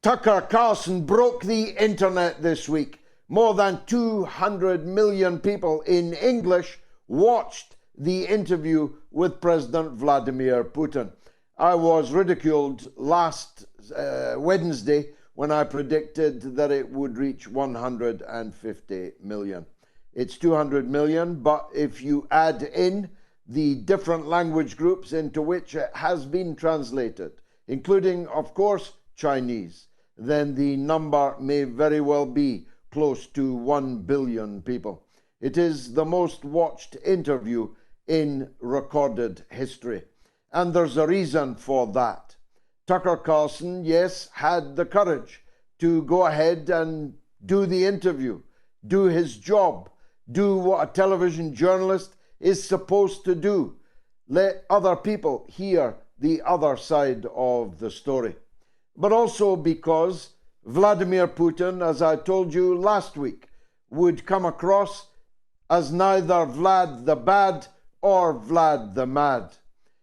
Tucker Carlson broke the internet this week. More than 200 million people in English watched the interview with President Vladimir Putin. I was ridiculed last Wednesday when I predicted that it would reach 150 million. It's 200 million, but if you add in the different language groups into which it has been translated, including, of course, Chinese, then the number may very well be close to 1 billion people. It is the most watched interview in recorded history. And there's a reason for that. Tucker Carlson, yes, had the courage to go ahead and do the interview, do his job, do what a television journalist is supposed to do. Let other people hear the other side of the story. But also because Vladimir Putin, as I told you last week, would come across as neither Vlad the Bad or Vlad the Mad.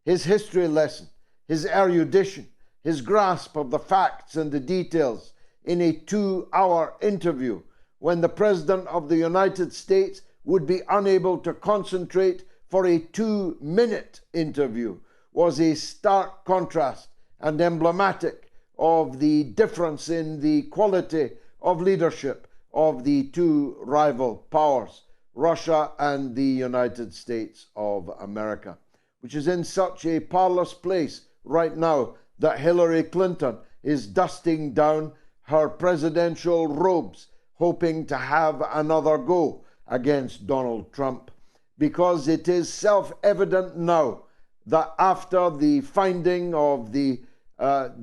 His history lesson, his erudition, his grasp of the facts and the details in a 2-hour interview when the President of the United States would be unable to concentrate for a 2-minute interview was a stark contrast and emblematic of the difference in the quality of leadership of the two rival powers, Russia and the United States of America, which is in such a parlous place right now that Hillary Clinton is dusting down her presidential robes, hoping to have another go against Donald Trump, because it is self-evident now that after the finding of the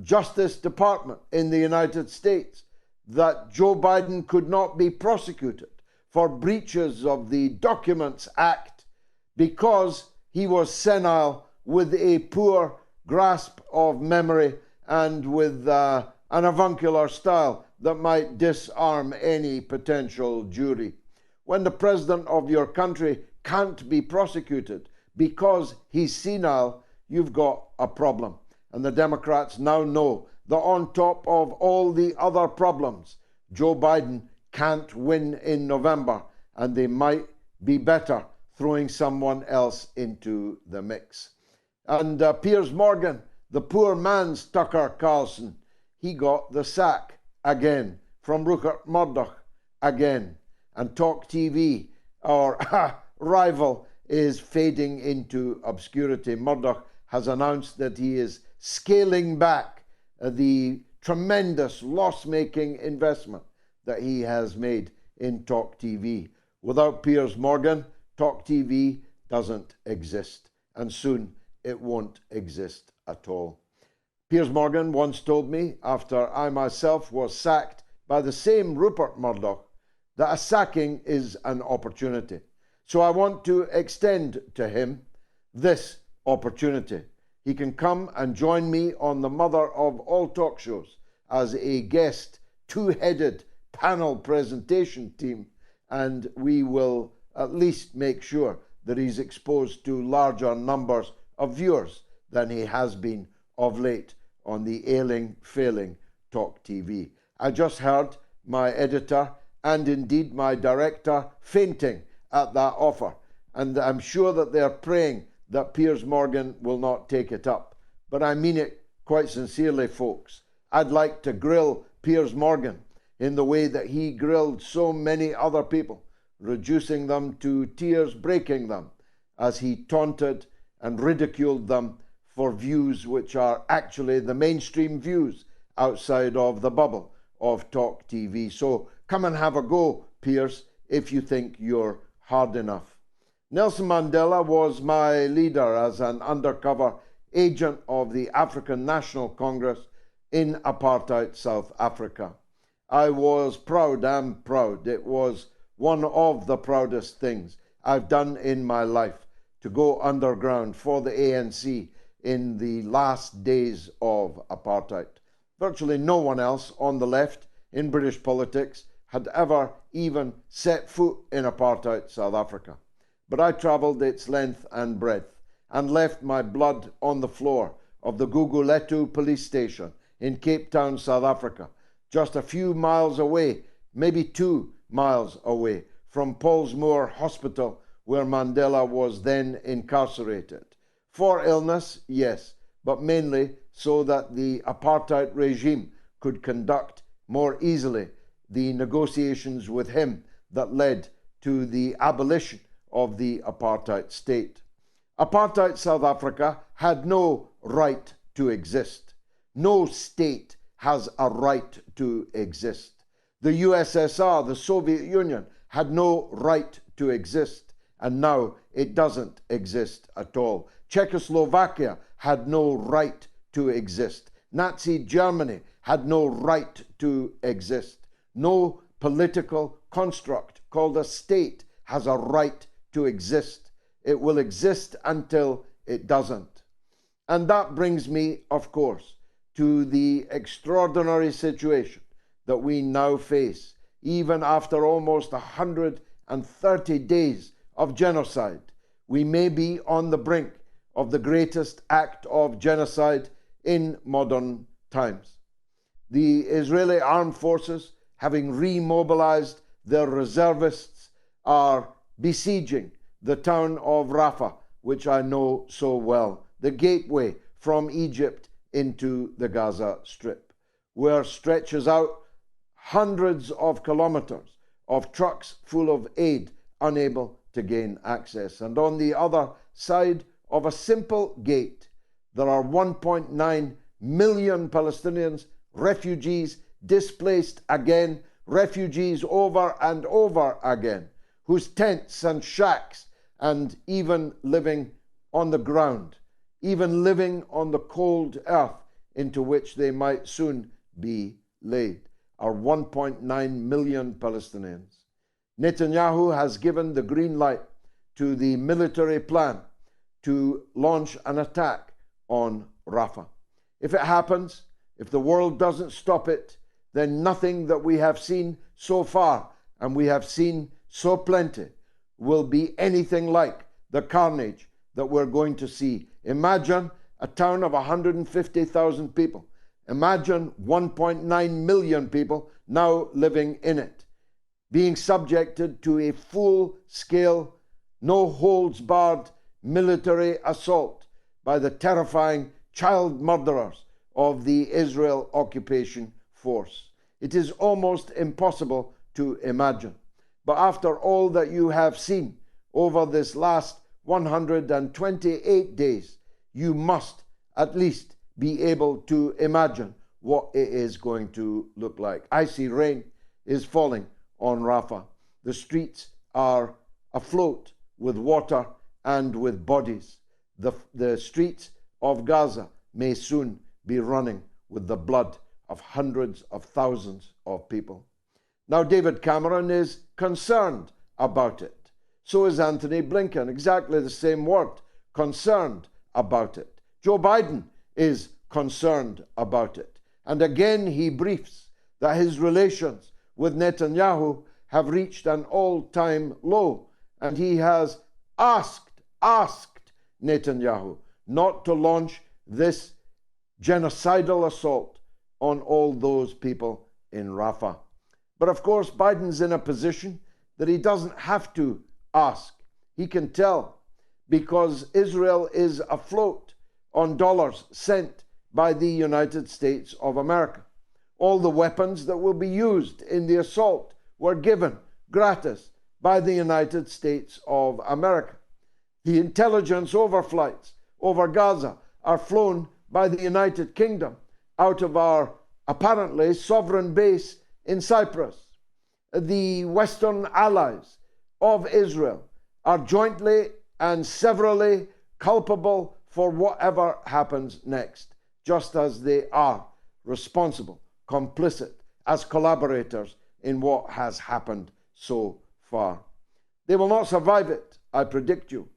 Justice Department in the United States that Joe Biden could not be prosecuted for breaches of the Documents Act because he was senile with a poor grasp of memory and with an avuncular style that might disarm any potential jury. When the president of your country can't be prosecuted because he's senile, you've got a problem. And the Democrats now know that on top of all the other problems, Joe Biden can't win in November, and they might be better throwing someone else into the mix. And Piers Morgan, the poor man's Tucker Carlson, he got the sack again from Rupert Murdoch again. And Talk TV, our rival, is fading into obscurity. Murdoch has announced that he is scaling back the tremendous loss-making investment that he has made in Talk TV. Without Piers Morgan, Talk TV doesn't exist, and soon it won't exist at all. Piers Morgan once told me, after I myself was sacked by the same Rupert Murdoch, that a sacking is an opportunity. So I want to extend to him this opportunity. He can come and join me on the mother of all talk shows as a guest, two-headed panel presentation team, and we will at least make sure that he's exposed to larger numbers of viewers than he has been of late on the ailing, failing Talk TV. I just heard my editor and indeed my director fainting at that offer, and I'm sure that they're praying that Piers Morgan will not take it up. But I mean it quite sincerely, folks. I'd like to grill Piers Morgan in the way that he grilled so many other people, reducing them to tears, breaking them, as he taunted and ridiculed them for views which are actually the mainstream views outside of the bubble of Talk TV. So come and have a go, Piers, if you think you're hard enough. Nelson Mandela was my leader as an undercover agent of the African National Congress in apartheid South Africa. I was proud, am proud. It was one of the proudest things I've done in my life to go underground for the ANC in the last days of apartheid. Virtually no one else on the left in British politics had ever even set foot in apartheid South Africa. But I travelled its length and breadth and left my blood on the floor of the Guguletu police station in Cape Town, South Africa, just a few miles away, maybe 2 miles away from Paulsmoor Hospital, where Mandela was then incarcerated. For illness, yes, but mainly so that the apartheid regime could conduct more easily the negotiations with him that led to the abolition of the apartheid state. Apartheid South Africa had no right to exist. No state has a right to exist. The USSR, the Soviet Union, had no right to exist, and now it doesn't exist at all. Czechoslovakia had no right to exist. Nazi Germany had no right to exist. No political construct called a state has a right to exist. It will exist until it doesn't. And that brings me, of course, to the extraordinary situation that we now face, even after almost 130 days of genocide. We may be on the brink of the greatest act of genocide in modern times. The Israeli armed forces, having remobilized their reservists, are besieging the town of Rafah, which I know so well, the gateway from Egypt into the Gaza Strip, where stretches out hundreds of kilometers of trucks full of aid unable to gain access. And on the other side of a simple gate, there are 1.9 million Palestinians, refugees, displaced again, refugees over and over again, whose tents and shacks and even living on the ground, even living on the cold earth into which they might soon be laid, are 1.9 million Palestinians. Netanyahu has given the green light to the military plan to launch an attack on Rafah. If it happens, if the world doesn't stop it, then nothing that we have seen so far, and we have seen so plenty, will be anything like the carnage that we're going to see. Imagine a town of 150,000 people. Imagine 1.9 million people now living in it, being subjected to a full-scale, no-holds-barred military assault by the terrifying child murderers of the Israel occupation force. It is almost impossible to imagine. But after all that you have seen over this last 128 days, you must at least be able to imagine what it is going to look like. Icy rain is falling on Rafah. The streets are afloat with water and with bodies. The streets of Gaza may soon be running with the blood of hundreds of thousands of people. Now, David Cameron is concerned about it. So is Anthony Blinken, exactly the same word, concerned about it. Joe Biden is concerned about it. And again, he briefs that his relations with Netanyahu have reached an all-time low. And he has asked Netanyahu not to launch this genocidal assault on all those people in Rafah. But of course, Biden's in a position that he doesn't have to ask. He can tell, because Israel is afloat on dollars sent by the United States of America. All the weapons that will be used in the assault were given gratis by the United States of America. The intelligence overflights over Gaza are flown by the United Kingdom out of our apparently sovereign base in Cyprus. The Western allies of Israel are jointly and severally culpable for whatever happens next, just as they are responsible, complicit, as collaborators in what has happened so far. They will not survive it, I predict you.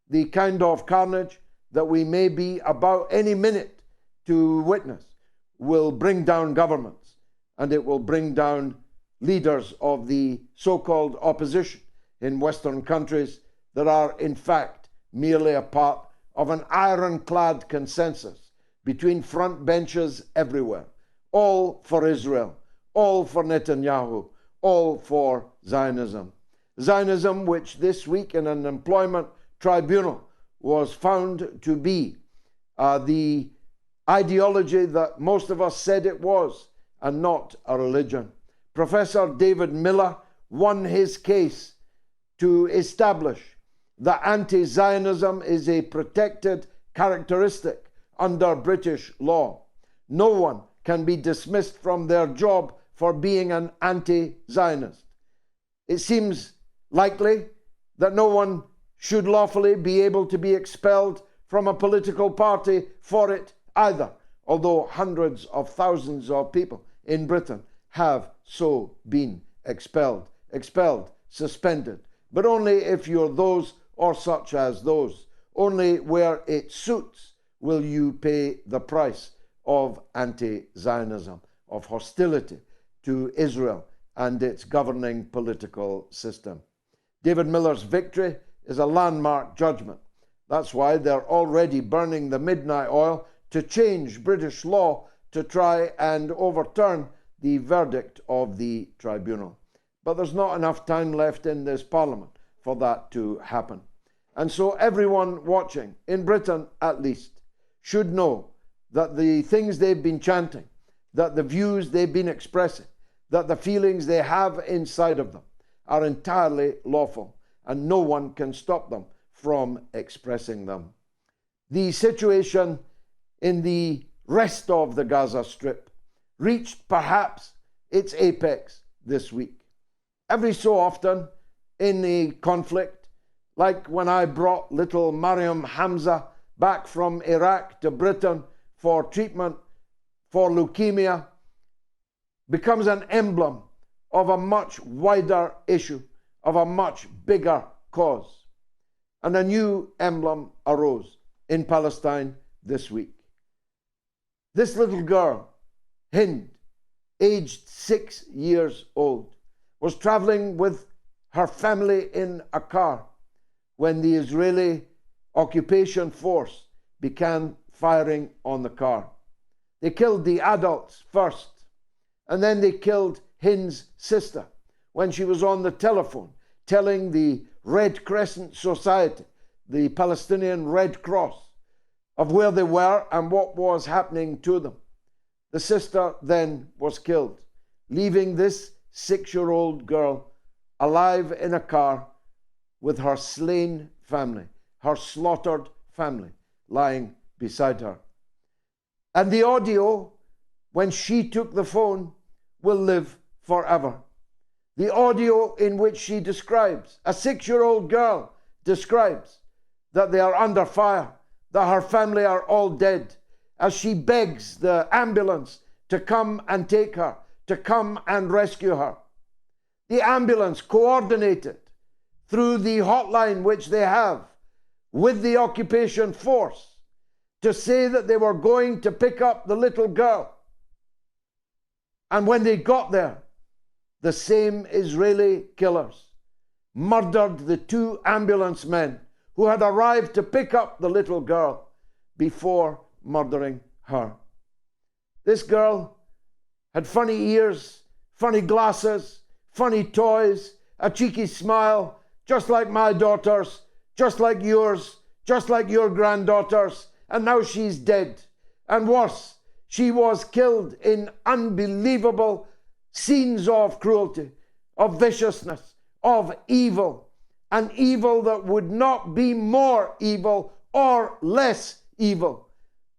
The kind of carnage that we may be about any minute to witness will bring down governments, and it will bring down leaders of the so-called opposition in Western countries that are in fact merely a part of an ironclad consensus between front benches everywhere, all for Israel, all for Netanyahu, all for Zionism. Zionism, which this week in an employment tribunal was found to be the ideology that most of us said it was, and not a religion. Professor David Miller won his case to establish that anti-Zionism is a protected characteristic under British law. No one can be dismissed from their job for being an anti-Zionist. It seems likely that no one should lawfully be able to be expelled from a political party for it either, although hundreds of thousands of people in Britain have so been expelled, suspended, but only if you're those or such as those. Only where it suits will you pay the price of anti-Zionism, of hostility to Israel and its governing political system. David Miller's victory is a landmark judgment. That's why they're already burning the midnight oil to change British law to try and overturn the verdict of the tribunal. But there's not enough time left in this Parliament for that to happen. And so everyone watching, in Britain at least, should know that the things they've been chanting, that the views they've been expressing, that the feelings they have inside of them are entirely lawful, and no one can stop them from expressing them. The situation in the rest of the Gaza Strip reached perhaps its apex this week. Every so often in a conflict, like when I brought little Mariam Hamza back from Iraq to Britain for treatment for leukemia, becomes an emblem of a much wider issue, of a much bigger cause. And a new emblem arose in Palestine this week. This little girl, Hind, aged 6 years old, was traveling with her family in a car when the Israeli occupation force began firing on the car. They killed the adults first, and then they killed Hind's sister when she was on the telephone telling the Red Crescent Society, the Palestinian Red Cross, of where they were and what was happening to them. The sister then was killed, leaving this 6-year-old girl alive in a car with her slain family, her slaughtered family, lying beside her. And the audio, when she took the phone, will live forever. The audio in which she describes, a 6-year-old girl describes, that they are under fire, that her family are all dead, as she begs the ambulance to come and take her, to come and rescue her. The ambulance coordinated through the hotline which they have with the occupation force to say that they were going to pick up the little girl. And when they got there, the same Israeli killers murdered the 2 ambulance men who had arrived to pick up the little girl before murdering her. This girl had funny ears, funny glasses, funny toys, a cheeky smile, just like my daughters, just like yours, just like your granddaughters, and now she's dead. And worse, she was killed in unbelievable scenes of cruelty, of viciousness, of evil, an evil that would not be more evil or less evil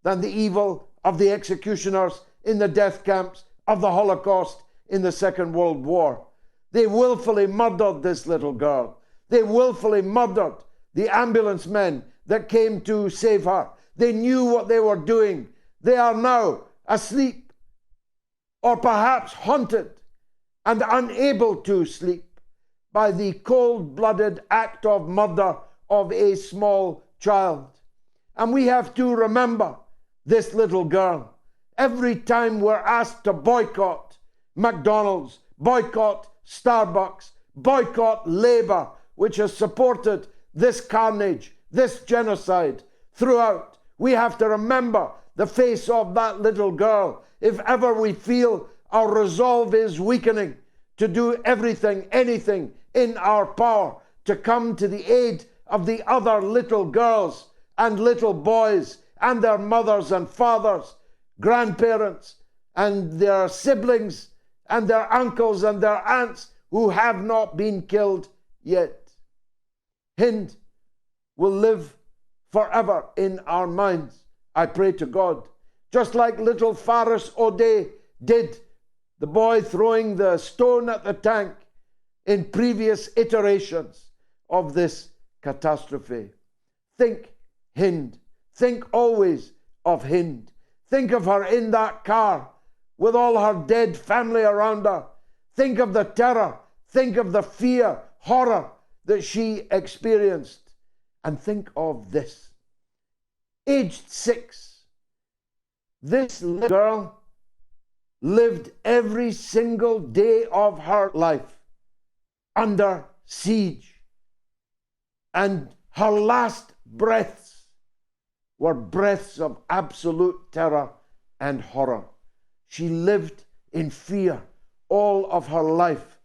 than the evil of the executioners in the death camps of the Holocaust in the Second World War. They willfully murdered this little girl. They willfully murdered the ambulance men that came to save her. They knew what they were doing. They are now asleep, or perhaps haunted and unable to sleep by the cold-blooded act of murder of a small child. And we have to remember this little girl every time we're asked to boycott McDonald's, boycott Starbucks, boycott Labour, which has supported this carnage, this genocide throughout. We have to remember the face of that little girl if ever we feel our resolve is weakening to do everything, anything in our power to come to the aid of the other little girls and little boys and their mothers and fathers, grandparents and their siblings and their uncles and their aunts who have not been killed yet. Hind will live forever in our minds, I pray to God. Just like little Faris O'Day did, the boy throwing the stone at the tank in previous iterations of this catastrophe. Think Hind. Think always of Hind. Think of her in that car with all her dead family around her. Think of the terror. Think of the fear, horror that she experienced. And think of this. Aged 6, this little girl lived every single day of her life under siege. And her last breaths were breaths of absolute terror and horror. She lived in fear all of her life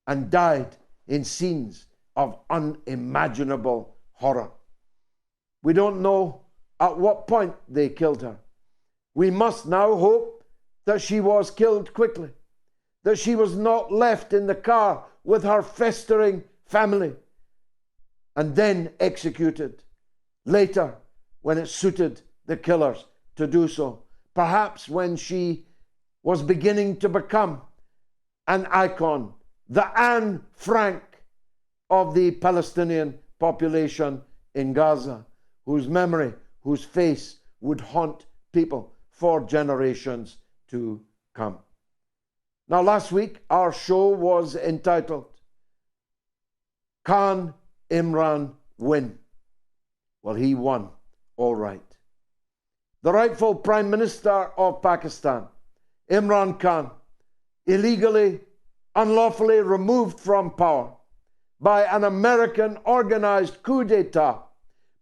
and died in scenes of unimaginable horror. We don't know at what point they killed her. We must now hope that she was killed quickly, that she was not left in the car with her festering family and then executed later when it suited the killers to do so. Perhaps when she was beginning to become an icon, the Anne Frank of the Palestinian population in Gaza, whose memory, whose face would haunt people for generations to come. Now, last week, our show was entitled, Can Imran Win? Well, he won, all right. The rightful Prime Minister of Pakistan, Imran Khan, illegally, unlawfully removed from power by an American organized coup d'etat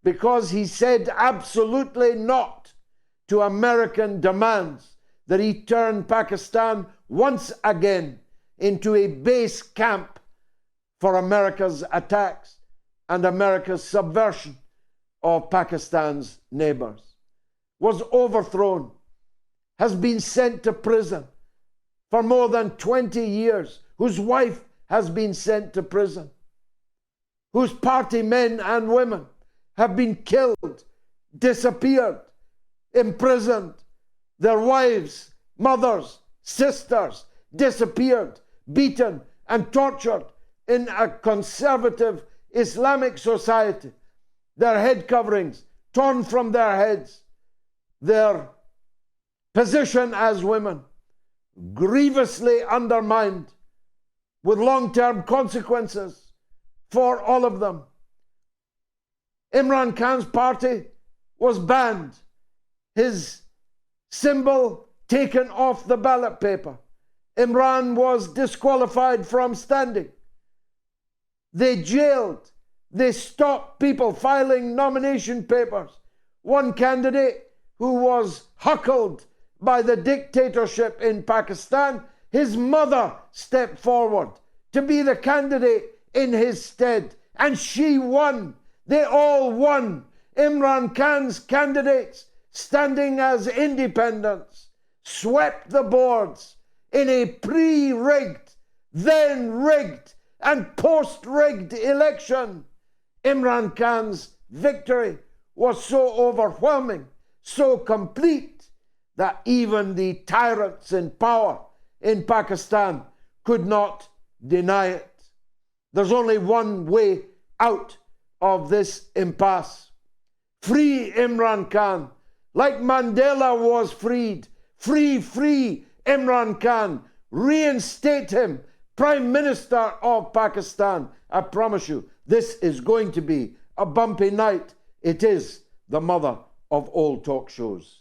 because he said absolutely not to American demands that he turn Pakistan once again into a base camp for America's attacks and America's subversion of Pakistan's neighbors, was overthrown, has been sent to prison for more than 20 years, whose wife has been sent to prison, whose party men and women have been killed, disappeared, imprisoned, their wives, mothers, sisters disappeared, beaten and tortured in a conservative Islamic society, their head coverings torn from their heads, their position as women grievously undermined with long-term consequences for all of them. Imran Khan's party was banned, his symbol taken off the ballot paper. Imran was disqualified from standing. They jailed, they stopped people filing nomination papers. One candidate who was huckled by the dictatorship in Pakistan, his mother stepped forward to be the candidate in his stead, and she won. They all won. Imran Khan's candidates, standing as independents, swept the boards in a pre-rigged, then rigged, and post-rigged election. Imran Khan's victory was so overwhelming, so complete, that even the tyrants in power in Pakistan could not deny it. There's only one way out of this impasse. Free Imran Khan, like Mandela was freed. Free Imran Khan. Reinstate him Prime Minister of Pakistan. I promise you, this is going to be a bumpy night. It is the mother of all talk shows.